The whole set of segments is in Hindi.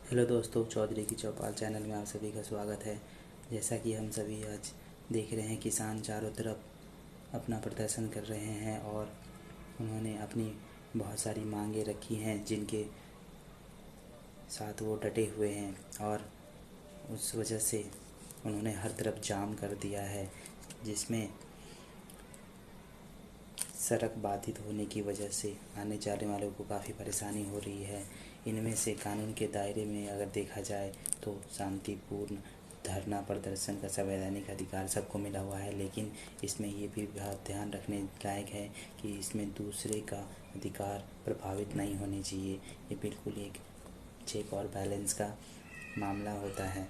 हेलो दोस्तों, चौधरी की चौपाल चैनल में आप सभी का स्वागत है। जैसा कि हम सभी आज देख रहे हैं, किसान चारों तरफ अपना प्रदर्शन कर रहे हैं और उन्होंने अपनी बहुत सारी मांगे रखी हैं जिनके साथ वो डटे हुए हैं और उस वजह से उन्होंने हर तरफ जाम कर दिया है, जिसमें सड़क बाधित होने की वजह से आने जाने वालों को काफ़ी परेशानी हो रही है। इनमें से कानून के दायरे में अगर देखा जाए तो शांतिपूर्ण धरना प्रदर्शन का संवैधानिक अधिकार सबको मिला हुआ है, लेकिन इसमें ये भी ध्यान रखने लायक है कि इसमें दूसरे का अधिकार प्रभावित नहीं होने चाहिए। ये बिल्कुल एक चेक और बैलेंस का मामला होता है।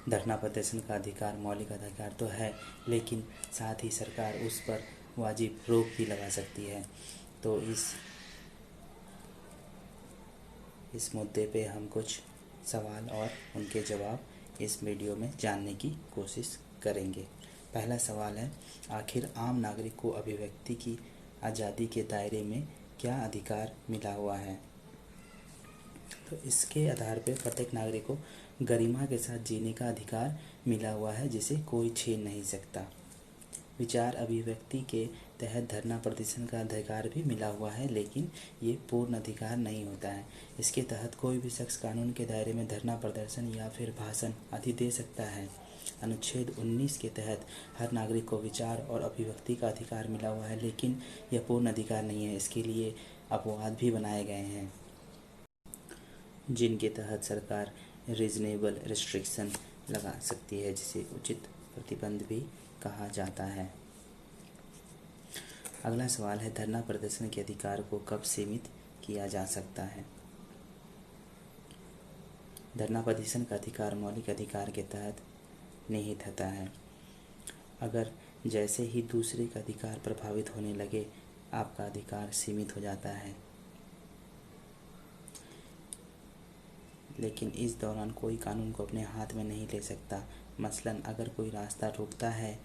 धरना प्रदर्शन का अधिकार मौलिक अधिकार तो है, लेकिन साथ ही सरकार उस पर वाजिब रोक भी लगा सकती है। तो इस मुद्दे पे हम कुछ सवाल और उनके जवाब इस वीडियो में जानने की कोशिश करेंगे। पहला सवाल है, आखिर आम नागरिक को अभिव्यक्ति की आज़ादी के दायरे में क्या अधिकार मिला हुआ है? तो इसके आधार पर प्रत्येक नागरिक को गरिमा के साथ जीने का अधिकार मिला हुआ है, जिसे कोई छीन नहीं सकता। विचार अभिव्यक्ति के तहत धरना प्रदर्शन का अधिकार भी मिला हुआ है, लेकिन ये पूर्ण अधिकार नहीं होता है। इसके तहत कोई भी शख्स कानून के दायरे में धरना प्रदर्शन या फिर भाषण आदि दे सकता है। अनुच्छेद 19 के तहत हर नागरिक को विचार और अभिव्यक्ति का अधिकार मिला हुआ है, लेकिन यह पूर्ण अधिकार नहीं है। इसके लिए अपवाद भी बनाए गए हैं, जिनके तहत सरकार रीजनेबल रिस्ट्रिक्शन लगा सकती है, जिसे उचित प्रतिबंध भी कहा जाता है। अगला सवाल है, धरना प्रदर्शन के अधिकार को कब सीमित किया जा सकता है? धरना प्रदर्शन का अधिकार मौलिक अधिकार के तहत निहित होता है। अगर जैसे ही दूसरे का अधिकार प्रभावित होने लगे, आपका अधिकार सीमित हो जाता है, लेकिन इस दौरान कोई कानून को अपने हाथ में नहीं ले सकता। मसलन अगर कोई रास्ता रोकता है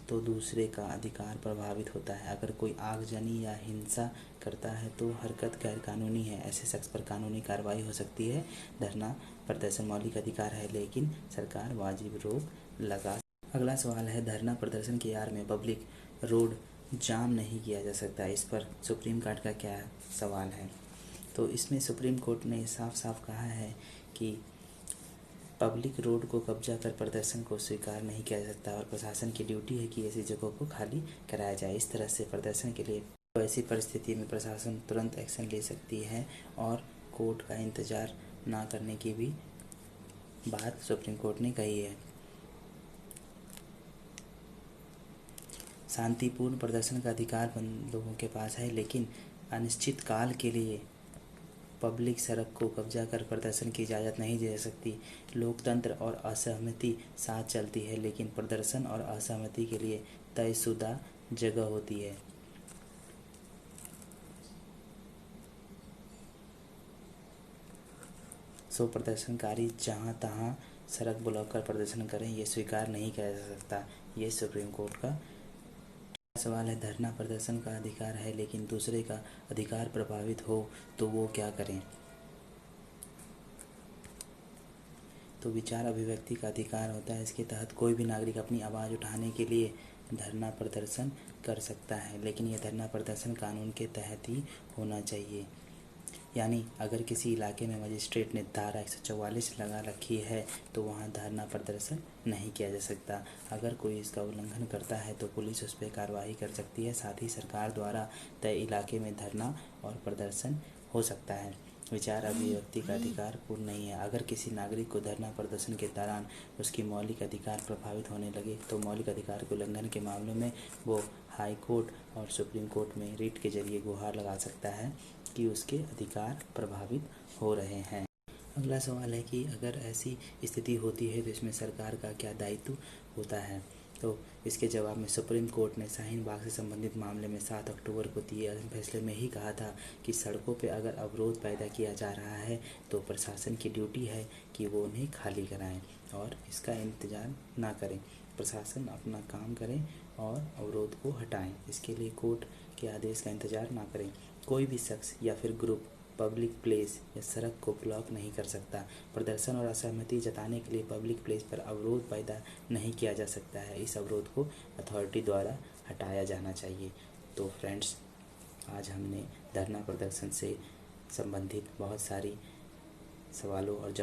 तो दूसरे का अधिकार प्रभावित होता है। अगर कोई आगजनी या हिंसा करता है तो हरकत गैर कानूनी है, ऐसे शख्स पर कानूनी कार्रवाई हो सकती है। धरना प्रदर्शन मौलिक अधिकार है, लेकिन सरकार वाजिब रोक लगा। अगला सवाल है, धरना प्रदर्शन की आड़ में पब्लिक रोड जाम नहीं किया जा सकता। इस पर सुप्रीम कोर्ट का क्या सवाल है? तो इसमें सुप्रीम कोर्ट ने साफ साफ कहा है कि पब्लिक रोड को कब्जा कर प्रदर्शन को स्वीकार नहीं किया जा सकता और प्रशासन की ड्यूटी है कि ऐसी जगहों को खाली कराया जाए। इस तरह से प्रदर्शन के लिए तो ऐसी परिस्थिति में प्रशासन तुरंत एक्शन ले सकती है और कोर्ट का इंतज़ार ना करने की भी बात सुप्रीम कोर्ट ने कही है। शांतिपूर्ण प्रदर्शन का अधिकार लोगों के पास है, लेकिन अनिश्चित काल के लिए पब्लिक सड़क को कब्जा कर प्रदर्शन की इजाज़त नहीं दे सकती। लोकतंत्र और असहमति साथ चलती है, लेकिन प्रदर्शन और असहमति के लिए तयशुदा जगह होती है। प्रदर्शनकारी जहां तहां सड़क ब्लॉक कर प्रदर्शन करें, ये स्वीकार नहीं किया जा सकता। ये सुप्रीम कोर्ट का सवाल है। धरना प्रदर्शन का अधिकार है, लेकिन दूसरे का अधिकार प्रभावित हो तो वो क्या करें? तो विचार अभिव्यक्ति का अधिकार होता है। इसके तहत कोई भी नागरिक अपनी आवाज़ उठाने के लिए धरना प्रदर्शन कर सकता है, लेकिन यह धरना प्रदर्शन कानून के तहत ही होना चाहिए। यानी अगर किसी इलाके में मजिस्ट्रेट ने धारा 144 लगा रखी है तो वहाँ धरना प्रदर्शन नहीं किया जा सकता। अगर कोई इसका उल्लंघन करता है तो पुलिस उस पर कार्रवाई कर सकती है। साथ ही सरकार द्वारा तय इलाके में धरना और प्रदर्शन हो सकता है। विचार अभिव्यक्ति का अधिकार पूर्ण नहीं है। अगर किसी नागरिक को धरना प्रदर्शन के दौरान उसकी मौलिक अधिकार प्रभावित होने लगे तो मौलिक अधिकार के उल्लंघन के मामलों में वो हाई कोर्ट और सुप्रीम कोर्ट में रिट के जरिए गुहार लगा सकता है कि उसके अधिकार प्रभावित हो रहे हैं। अगला सवाल है कि अगर ऐसी स्थिति होती है तो इसमें सरकार का क्या दायित्व होता है? तो इसके जवाब में सुप्रीम कोर्ट ने शाहीन बाग से संबंधित मामले में 7 अक्टूबर को दिए फैसले में ही कहा था कि सड़कों पर अगर अवरोध पैदा किया जा रहा है तो प्रशासन की ड्यूटी है कि वो उन्हें खाली कराएं और इसका इंतजार ना करें। प्रशासन अपना काम करें और अवरोध को हटाएं। इसके लिए कोर्ट के आदेश का इंतजार ना करें। कोई भी शख्स या फिर ग्रुप पब्लिक प्लेस या सड़क को ब्लॉक नहीं कर सकता। प्रदर्शन और असहमति जताने के लिए पब्लिक प्लेस पर अवरोध पैदा नहीं किया जा सकता है। इस अवरोध को अथॉरिटी द्वारा हटाया जाना चाहिए। तो फ्रेंड्स, आज हमने धरना प्रदर्शन से संबंधित बहुत सारी सवालों और